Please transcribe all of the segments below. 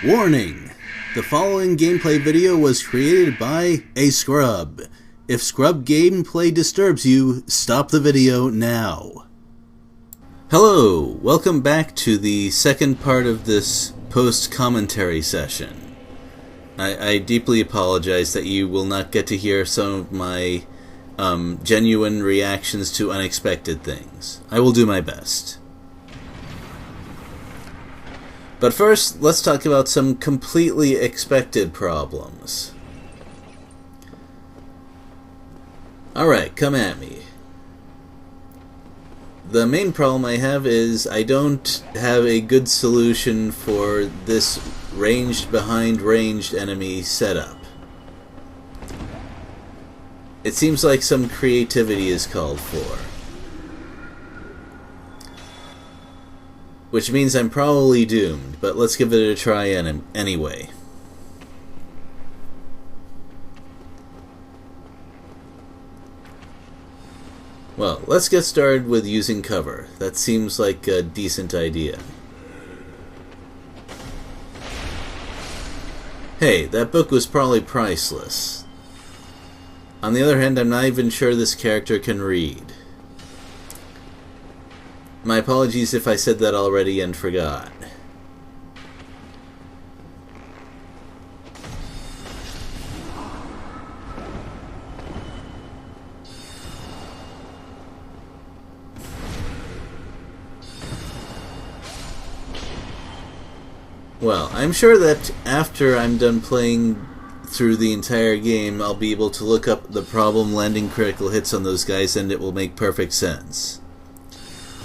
Warning! The following gameplay video was created by a scrub. If scrub gameplay disturbs you, stop the video now. Hello, welcome back to the second part of this post-commentary session. I deeply apologize that you will not get to hear some of my genuine reactions to unexpected things. I will do my best. But first, let's talk about some completely expected problems. Alright, come at me. The main problem I have is I don't have a good solution for this ranged behind ranged enemy setup. It seems like some creativity is called for. Which means I'm probably doomed, but let's give it a try anyway. Well, let's get started with using cover. That seems like a decent idea. Hey, that book was probably priceless. On the other hand, I'm not even sure this character can read. My apologies if I said that already and forgot. Well, I'm sure that after I'm done playing through the entire game, I'll be able to look up the problem landing critical hits on those guys and it will make perfect sense.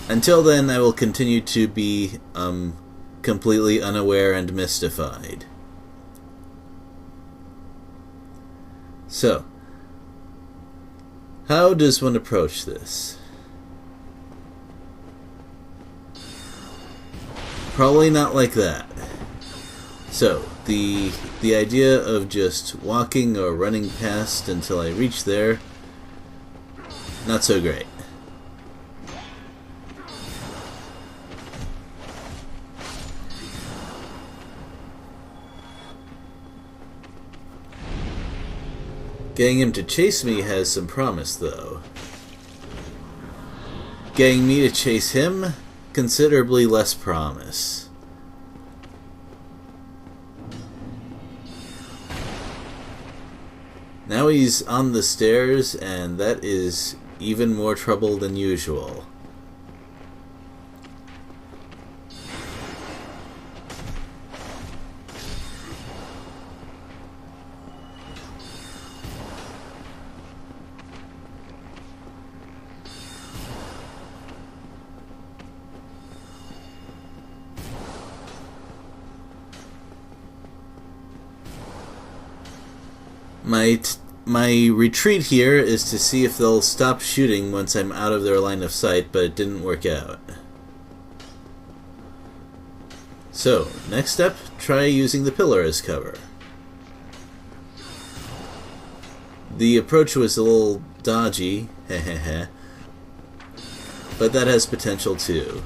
Until then, I will continue to be completely unaware and mystified. So, how does one approach this? Probably not like that. So, the idea of just walking or running past until I reach there, not so great. Getting him to chase me has some promise, though. Getting me to chase him, considerably less promise. Now he's on the stairs, and that is even more trouble than usual. My retreat here is to see if they'll stop shooting once I'm out of their line of sight, but it didn't work out. So, next step, try using the pillar as cover. The approach was a little dodgy, hehehe, but that has potential too.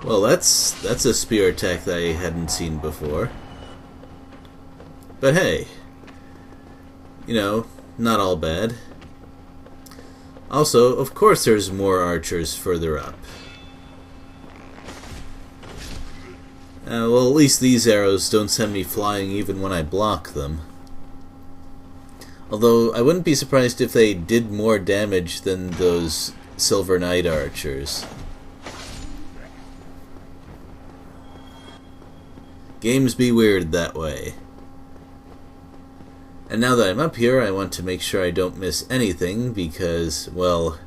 Well, that's a spear attack that I hadn't seen before. But hey, you know, not all bad. Also, of course there's more archers further up. Well, at least these arrows don't send me flying even when I block them. Although, I wouldn't be surprised if they did more damage than those Silver Knight archers. Games be weird that way. And now that I'm up here, I want to make sure I don't miss anything because, well,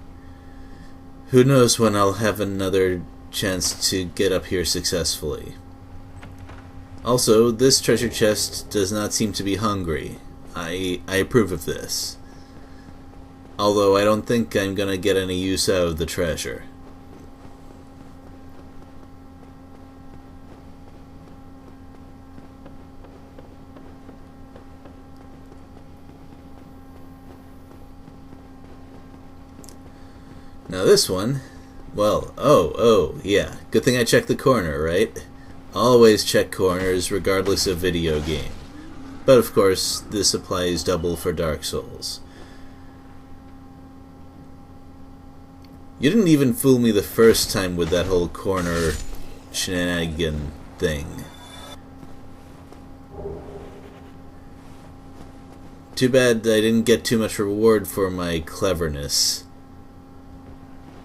who knows when I'll have another chance to get up here successfully. Also, this treasure chest does not seem to be hungry. I approve of this. Although I don't think I'm gonna get any use out of the treasure. Now this one, well, oh, yeah. Good thing I checked the corner, right? Always check corners, regardless of video game. But of course, this applies double for Dark Souls. You didn't even fool me the first time with that whole corner shenanigan thing. Too bad I didn't get too much reward for my cleverness.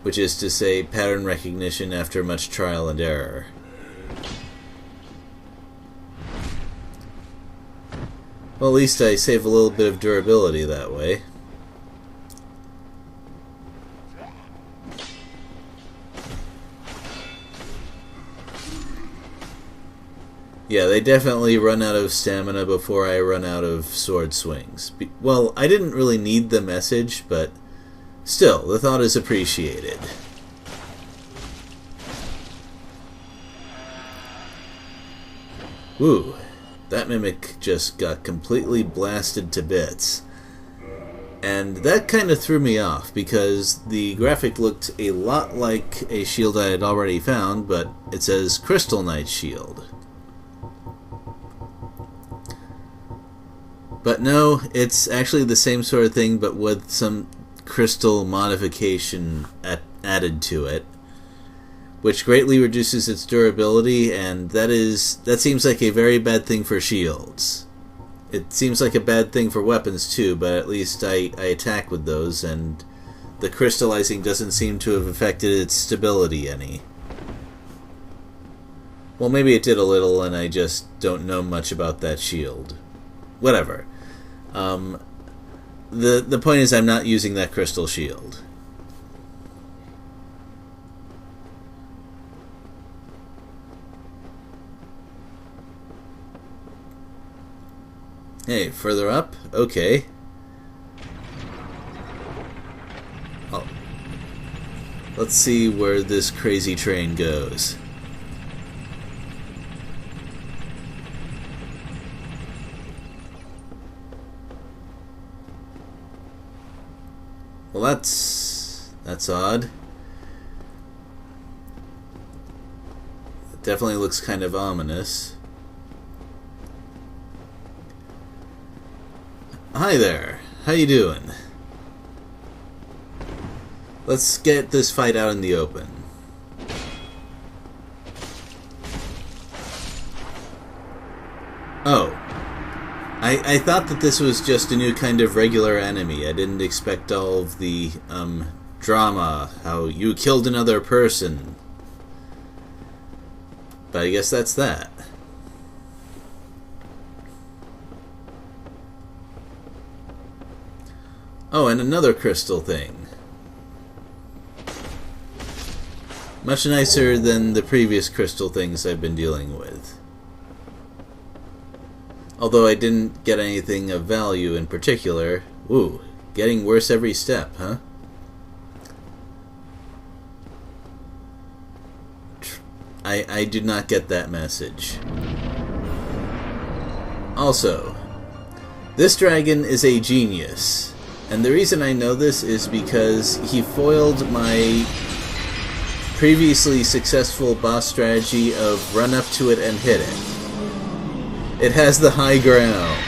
Which is to say, pattern recognition after much trial and error. Well, at least I save a little bit of durability that way. Yeah, they definitely run out of stamina before I run out of sword swings. Well, I didn't really need the message, but still, the thought is appreciated. Woo, that mimic just got completely blasted to bits. And that kind of threw me off, because the graphic looked a lot like a shield I had already found, but it says Crystal Knight Shield. But no, it's actually the same sort of thing, but with some crystal modification added to it, which greatly reduces its durability, and that seems like a very bad thing for shields. It seems like a bad thing for weapons too, but at least I attack with those, and the crystallizing doesn't seem to have affected its stability any. Well, maybe it did a little, and I just don't know much about that shield. Whatever. The point is I'm not using that crystal shield. Hey, further up? Okay. Oh. Let's see where this crazy train goes. Well, that's odd. It definitely looks kind of ominous. Hi there. How you doing? Let's get this fight out in the open. Oh. I thought that this was just a new kind of regular enemy. I didn't expect all of the, drama, how you killed another person. But I guess that's that. Oh, and another crystal thing. Much nicer than the previous crystal things I've been dealing with. Although I didn't get anything of value in particular. Woo, getting worse every step, huh? I did not get that message. Also, this dragon is a genius. And the reason I know this is because he foiled my previously successful boss strategy of run up to it and hit it. It has the high ground.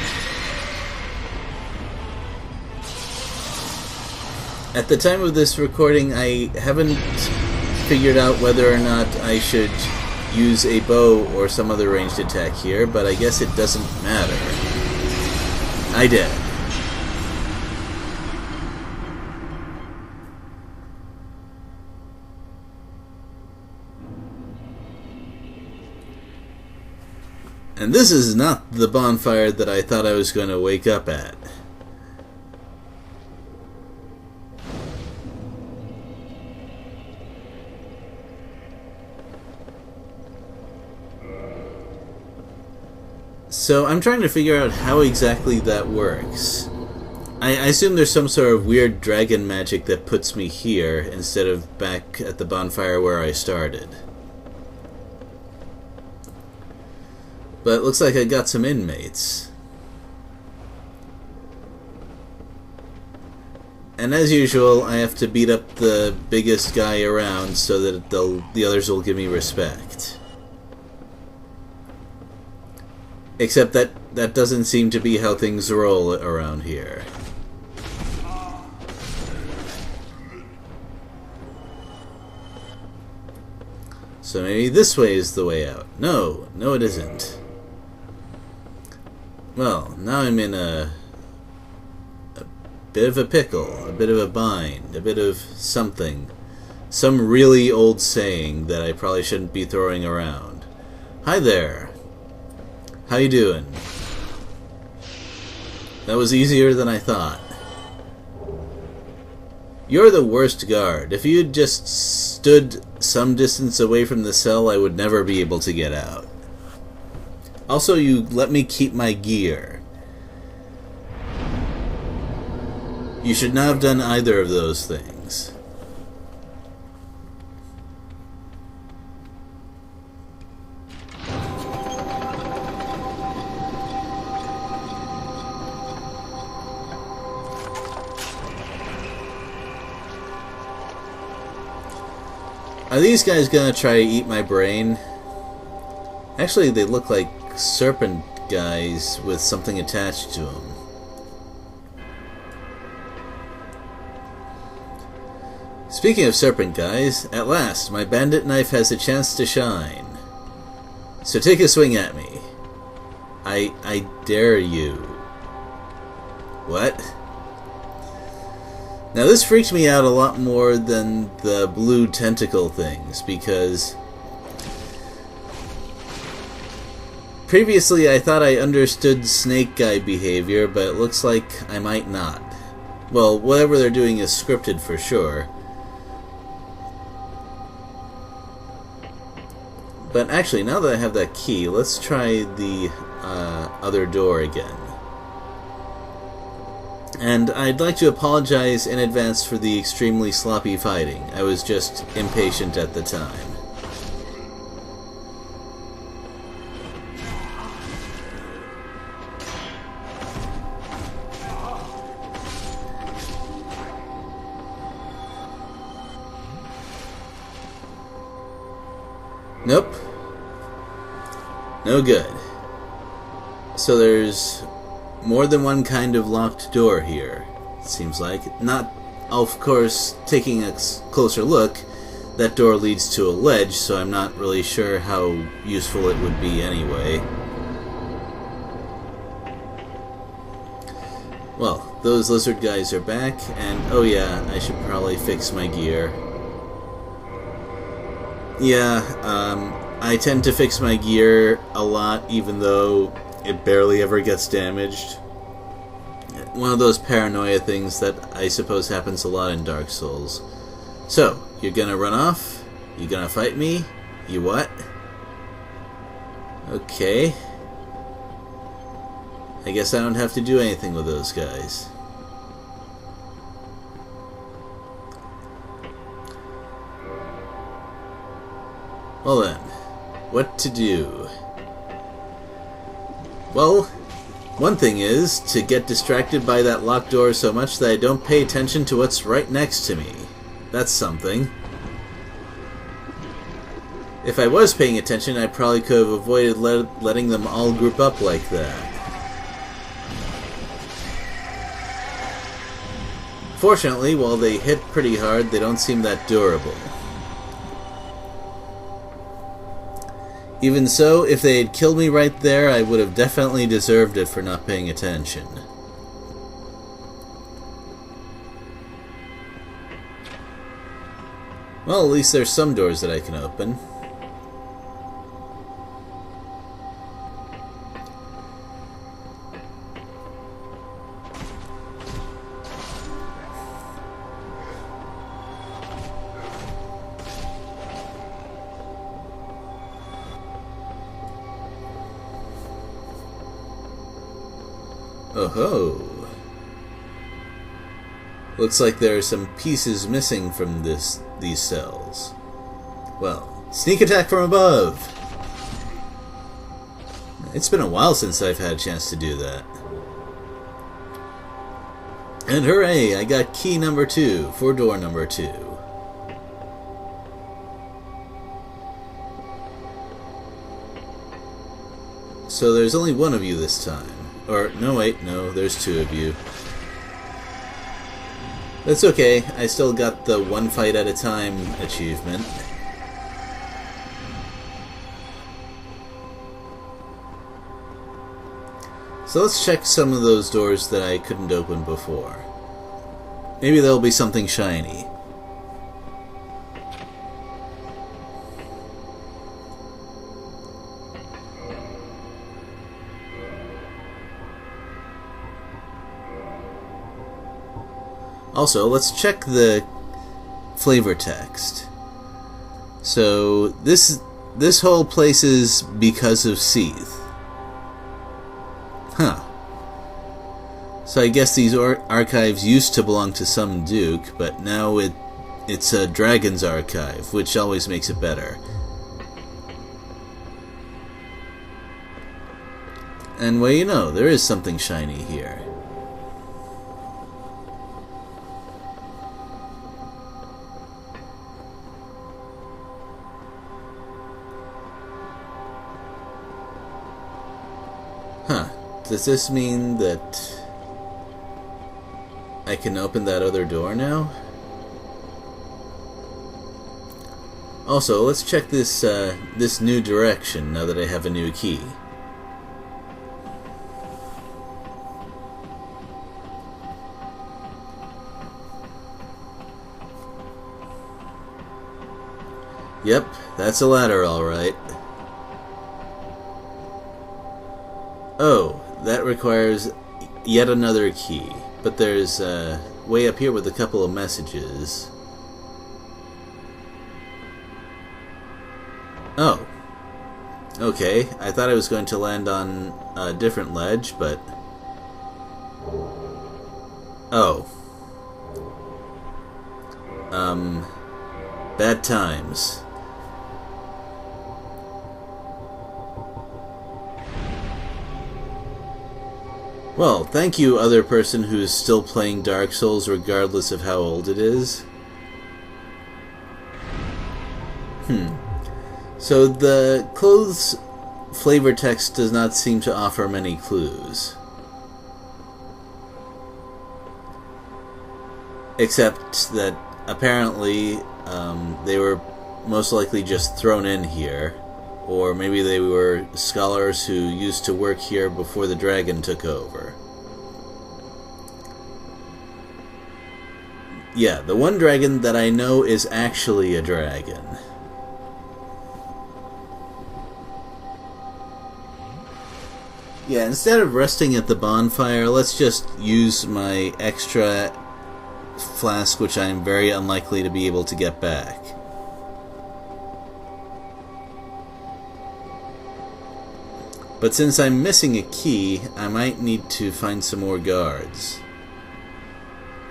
At the time of this recording, I haven't figured out whether or not I should use a bow or some other ranged attack here, but I guess it doesn't matter. I did. And this is not the bonfire that I thought I was going to wake up at. So I'm trying to figure out how exactly that works. I assume there's some sort of weird dragon magic that puts me here instead of back at the bonfire where I started. But it looks like I got some inmates. And as usual, I have to beat up the biggest guy around so that the others will give me respect. Except that doesn't seem to be how things roll around here. So maybe this way is the way out. No, it isn't. Well, now I'm in a bit of a pickle, a bit of a bind, a bit of something. Some really old saying that I probably shouldn't be throwing around. Hi there. How you doing? That was easier than I thought. You're the worst guard. If you had just stood some distance away from the cell, I would never be able to get out. Also, you let me keep my gear. You should not have done either of those things. Are these guys gonna try to eat my brain? Actually, they look like serpent guys with something attached to them. Speaking of serpent guys, at last, my bandit knife has a chance to shine. So take a swing at me. I dare you. What? Now this freaked me out a lot more than the blue tentacle things, because previously I thought I understood snake guy behavior, but it looks like I might not. Well, whatever they're doing is scripted for sure. But actually, now that I have that key, let's try the other door again. And I'd like to apologize in advance for the extremely sloppy fighting. I was just impatient at the time. Nope. No good. So there's more than one kind of locked door here, it seems like. Not, of course, taking a closer look, that door leads to a ledge, so I'm not really sure how useful it would be anyway. Well, those lizard guys are back, and oh yeah, I should probably fix my gear. Yeah, I tend to fix my gear a lot, even though it barely ever gets damaged. One of those paranoia things that I suppose happens a lot in Dark Souls. So, you're gonna run off? You gonna fight me? You what? Okay. I guess I don't have to do anything with those guys. Well then, what to do? Well, one thing is to get distracted by that locked door so much that I don't pay attention to what's right next to me. That's something. If I was paying attention, I probably could have avoided letting them all group up like that. Fortunately, while they hit pretty hard, they don't seem that durable. Even so, if they had killed me right there, I would have definitely deserved it for not paying attention. Well, at least there's some doors that I can open. Oh-ho. Looks like there are some pieces missing from these cells. Well, sneak attack from above! It's been a while since I've had a chance to do that. And hooray, I got key number 2 for door number 2. So there's only one of you this time. Or, no wait, no, there's 2 of you. That's okay, I still got the one fight at a time achievement. So let's check some of those doors that I couldn't open before. Maybe there'll be something shiny. Also, let's check the flavor text. So this whole place is because of Seath. Huh. So I guess these archives used to belong to some duke, but now it's a dragon's archive, which always makes it better. And well, you know, there is something shiny here. Huh. Does this mean that I can open that other door now? Also, let's check this this new direction now that I have a new key. Yep, that's a ladder, alright. Oh, that requires yet another key. But there's way up here with a couple of messages. Oh. Okay, I thought I was going to land on a different ledge, but... Oh. Bad times. Well, thank you, other person who's still playing Dark Souls regardless of how old it is. So the clothes flavor text does not seem to offer many clues. Except that apparently they were most likely just thrown in here. Or maybe they were scholars who used to work here before the dragon took over. Yeah, the one dragon that I know is actually a dragon. Yeah, instead of resting at the bonfire, let's just use my extra flask, which I'm very unlikely to be able to get back. But since I'm missing a key, I might need to find some more guards.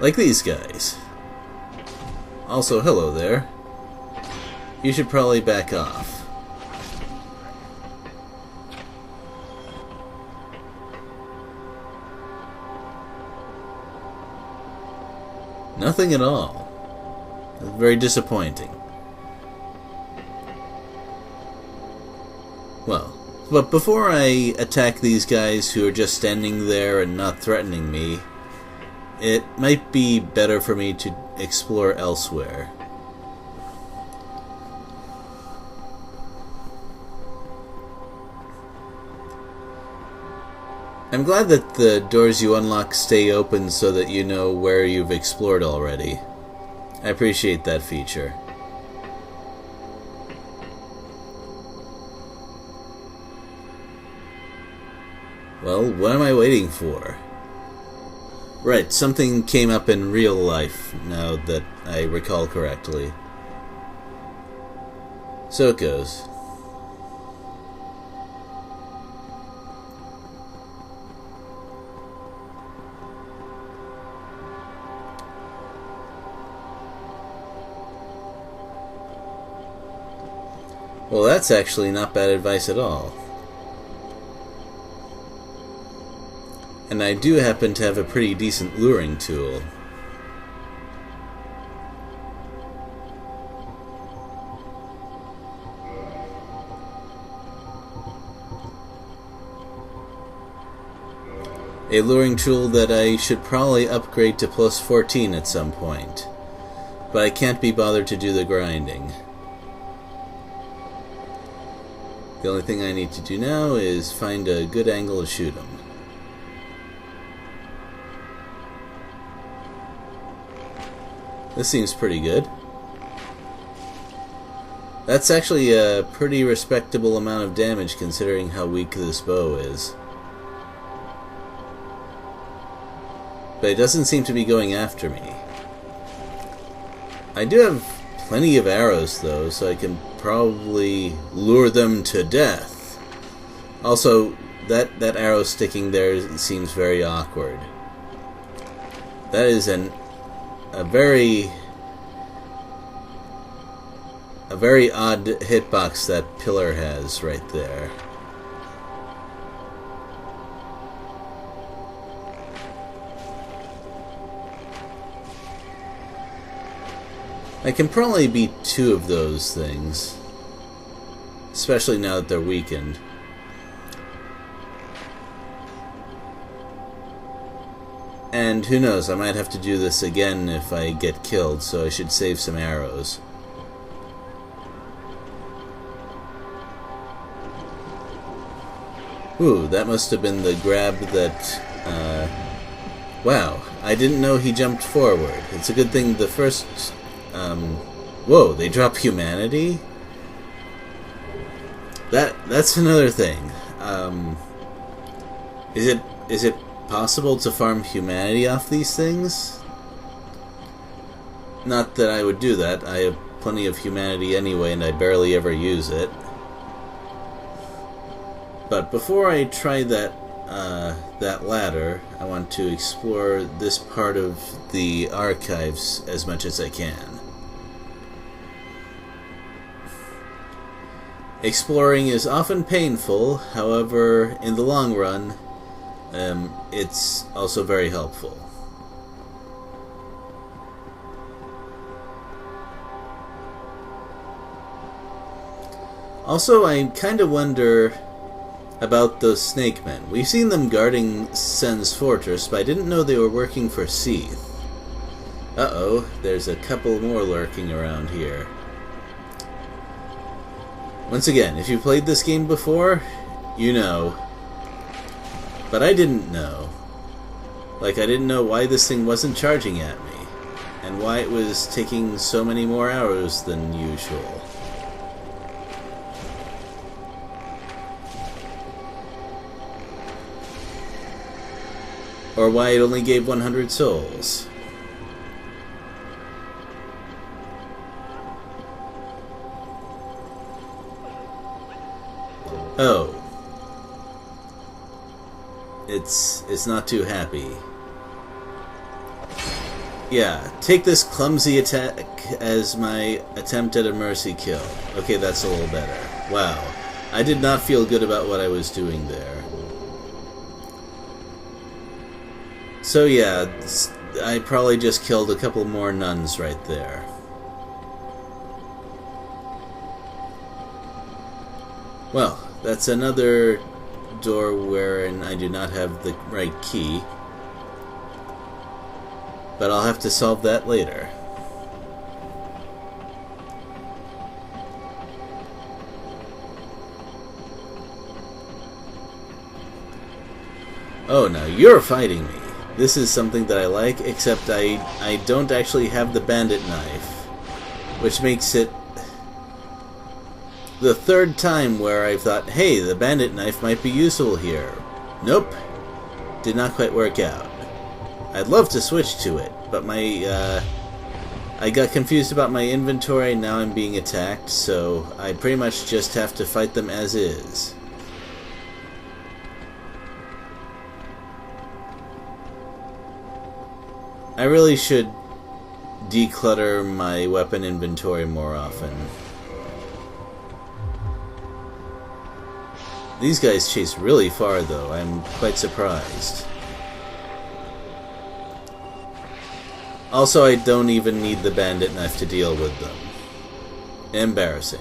Like these guys. Also, hello there. You should probably back off. Nothing at all. Very disappointing. Well, but before I attack these guys who are just standing there and not threatening me, it might be better for me to explore elsewhere. I'm glad that the doors you unlock stay open so that you know where you've explored already. I appreciate that feature. Well, what am I waiting for? Right, something came up in real life, now that I recall correctly. So it goes. Well, that's actually not bad advice at all. And I do happen to have a pretty decent luring tool. A luring tool that I should probably upgrade to plus 14 at some point. But I can't be bothered to do the grinding. The only thing I need to do now is find a good angle to shoot him. This seems pretty good. That's actually a pretty respectable amount of damage considering how weak this bow is. But it doesn't seem to be going after me. I do have plenty of arrows though, so I can probably lure them to death. Also, that arrow sticking there seems very awkward. That is a very odd hitbox that pillar has right there. I can probably beat 2 of those things, especially now that they're weakened. And who knows, I might have to do this again if I get killed, so I should save some arrows. Ooh, that must have been the grab that... wow, I didn't know he jumped forward. It's a good thing the first... whoa, they drop humanity? That's another thing. Is it possible to farm humanity off these things? Not that I would do that. I have plenty of humanity anyway, and I barely ever use it. But before I try that ladder, I want to explore this part of the archives as much as I can. Exploring is often painful, however, in the long run, it's also very helpful. Also, I kind of wonder about those snake men. We've seen them guarding Sen's fortress, but I didn't know they were working for Seath. Uh-oh, there's a couple more lurking around here. Once again, if you played this game before, you know. But I didn't know. Like, I didn't know why this thing wasn't charging at me, and why it was taking so many more arrows than usual. Or why it only gave 100 souls. Oh. It's not too happy. Yeah, take this clumsy attack as my attempt at a mercy kill. Okay, that's a little better. Wow. I did not feel good about what I was doing there. So yeah, I probably just killed a couple more nuns right there. Well, that's another door wherein I do not have the right key. But I'll have to solve that later. Oh, now you're fighting me. This is something that I like, except I don't actually have the bandit knife, which makes it the third time where I've thought, hey, the bandit knife might be useful here. Nope. Did not quite work out. I'd love to switch to it, but I got confused about my inventory, and now I'm being attacked, so I pretty much just have to fight them as is. I really should declutter my weapon inventory more often. These guys chase really far, though. I'm quite surprised. Also, I don't even need the bandit knife to deal with them. Embarrassing.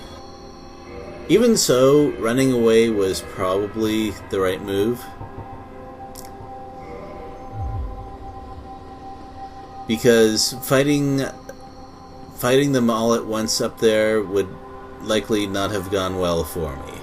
Even so, running away was probably the right move. Because fighting them all at once up there would likely not have gone well for me.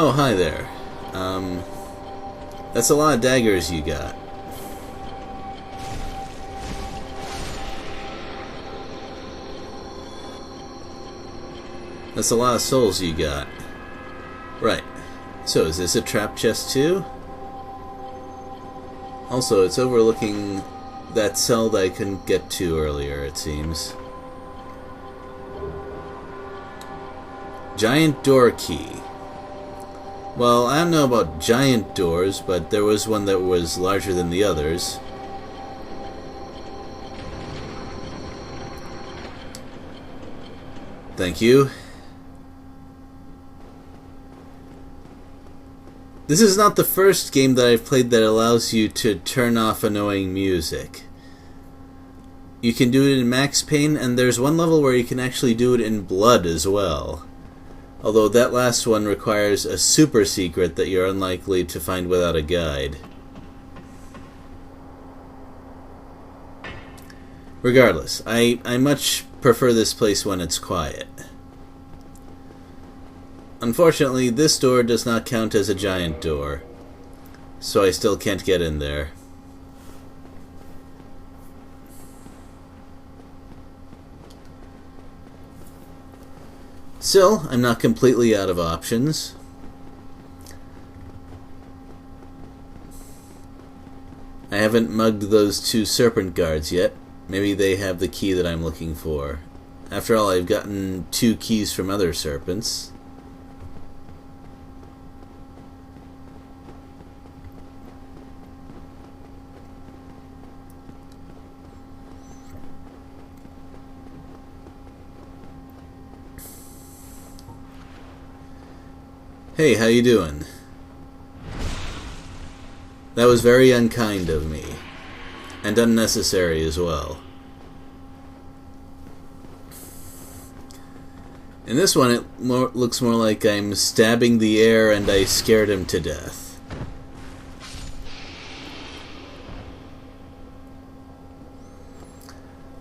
Oh, hi there. That's a lot of daggers you got. That's a lot of souls you got. Right. So, is this a trap chest too? Also, it's overlooking that cell that I couldn't get to earlier, it seems. Giant door key. Well, I don't know about giant doors, but there was one that was larger than the others. Thank you. This is not the first game that I've played that allows you to turn off annoying music. You can do it in Max Payne, and there's one level where you can actually do it in Blood as well. Although that last one requires a super secret that you're unlikely to find without a guide. Regardless, I much prefer this place when it's quiet. Unfortunately, this door does not count as a giant door, so I still can't get in there. Still, I'm not completely out of options. I haven't mugged those two serpent guards yet. Maybe they have the key that I'm looking for. After all, I've gotten 2 keys from other serpents. Hey, how you doing? That was very unkind of me. And unnecessary as well. In this one, it looks more like I'm stabbing the air and I scared him to death.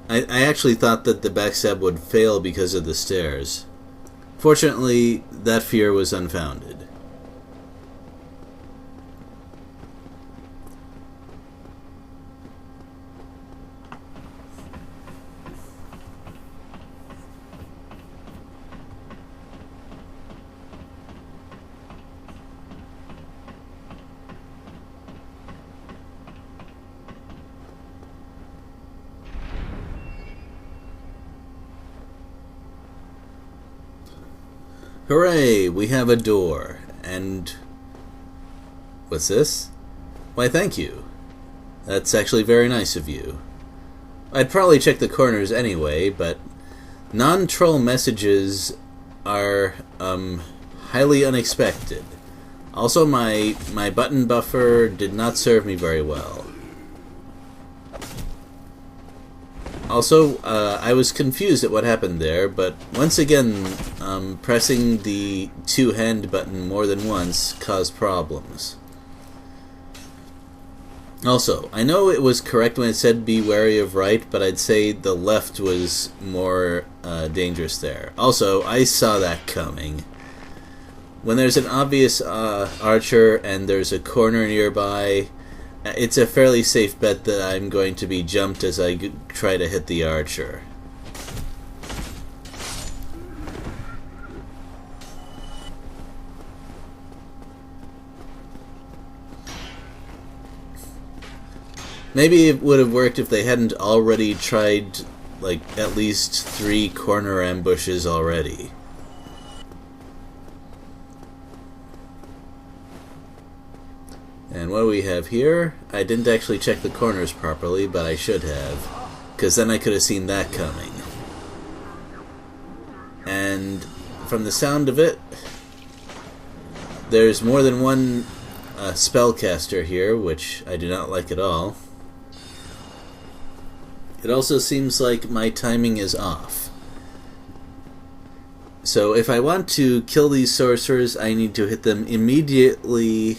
I actually thought that the backstab would fail because of the stairs. Fortunately, that fear was unfounded. Hooray! We have a door. And what's this? Why, thank you. That's actually very nice of you. I'd probably check the corners anyway, but non-troll messages are highly unexpected. Also, my button buffer did not serve me very well. Also, I was confused at what happened there, but once again, pressing the 2-hand button more than once caused problems. Also, I know it was correct when it said be wary of right, but I'd say the left was more dangerous there. Also, I saw that coming. When there's an obvious archer and there's a corner nearby, it's a fairly safe bet that I'm going to be jumped as I try to hit the archer. Maybe it would have worked if they hadn't already tried like at least 3 corner ambushes already. And what do we have here? I didn't actually check the corners properly, but I should have, because then I could have seen that coming. And from the sound of it, there's more than one spellcaster here, which I do not like at all. It also seems like my timing is off. So if I want to kill these sorcerers, I need to hit them immediately.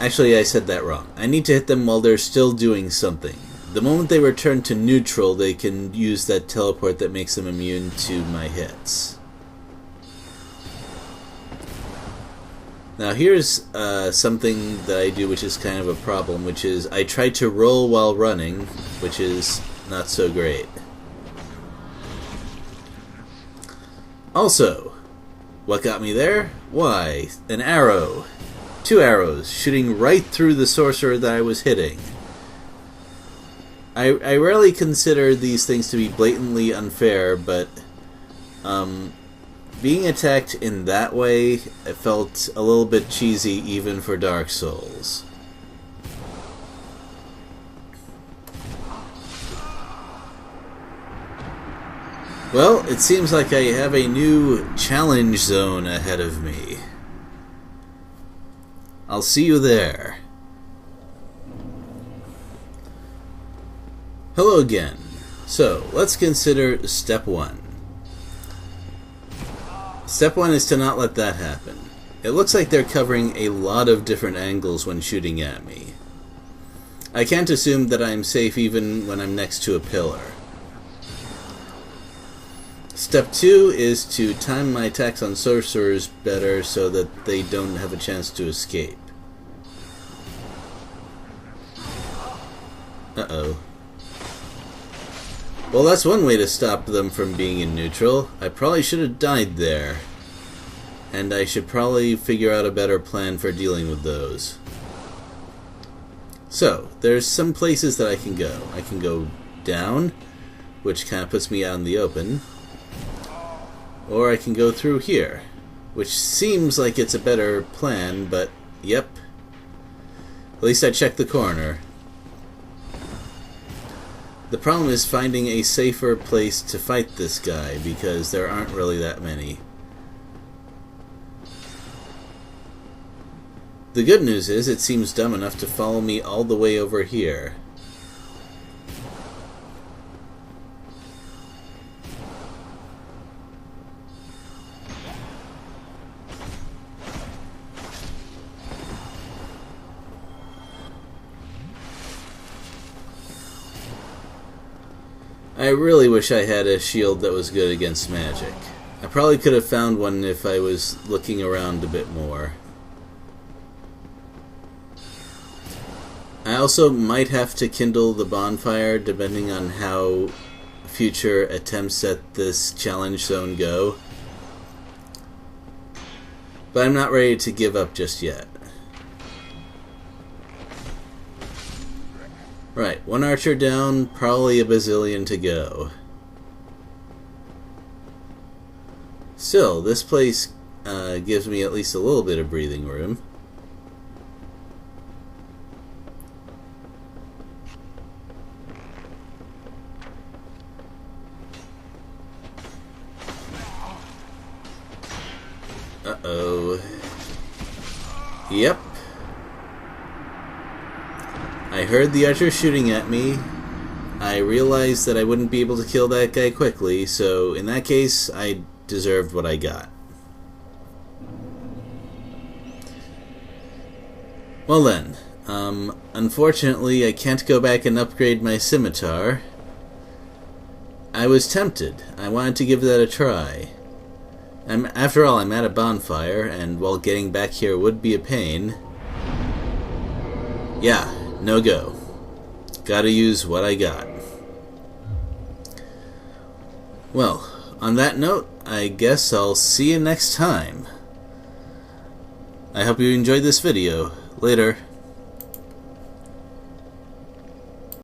Actually, I said that wrong. I need to hit them while they're still doing something. The moment they return to neutral, they can use that teleport that makes them immune to my hits. Now here's something that I do which is kind of a problem, which is I try to roll while running, which is not so great. Also, what got me there? Why, an arrow. 2 arrows shooting right through the sorcerer that I was hitting. I rarely consider these things to be blatantly unfair, but being attacked in that way, it felt a little bit cheesy even for Dark Souls. Well, it seems like I have a new challenge zone ahead of me. I'll see you there. Hello again. So, let's consider step 1. Step 1 is to not let that happen. It looks like they're covering a lot of different angles when shooting at me. I can't assume that I'm safe even when I'm next to a pillar. Step 2 is to time my attacks on sorcerers better so that they don't have a chance to escape. Uh-oh. Well, that's one way to stop them from being in neutral. I probably should have died there. And I should probably figure out a better plan for dealing with those. So, there's some places that I can go. I can go down, which kind of puts me out in the open. Or I can go through here, which seems like it's a better plan, but yep. At least I checked the corner. The problem is finding a safer place to fight this guy, because there aren't really that many. The good news is it seems dumb enough to follow me all the way over here. I really wish I had a shield that was good against magic. I probably could have found one if I was looking around a bit more. I also might have to kindle the bonfire depending on how future attempts at this challenge zone go. But I'm not ready to give up just yet. Right, 1 archer down, probably a bazillion to go. Still, this place gives me at least a little bit of breathing room. Uh-oh. Yep. I heard the archer shooting at me. I realized that I wouldn't be able to kill that guy quickly, so in that case, I deserved what I got. Well then, unfortunately I can't go back and upgrade my scimitar. I was tempted. I wanted to give that a try. After all, I'm at a bonfire, and while getting back here would be a pain. Yeah, no go. Gotta use what I got. Well, on that note, I guess I'll see you next time. I hope you enjoyed this video. Later.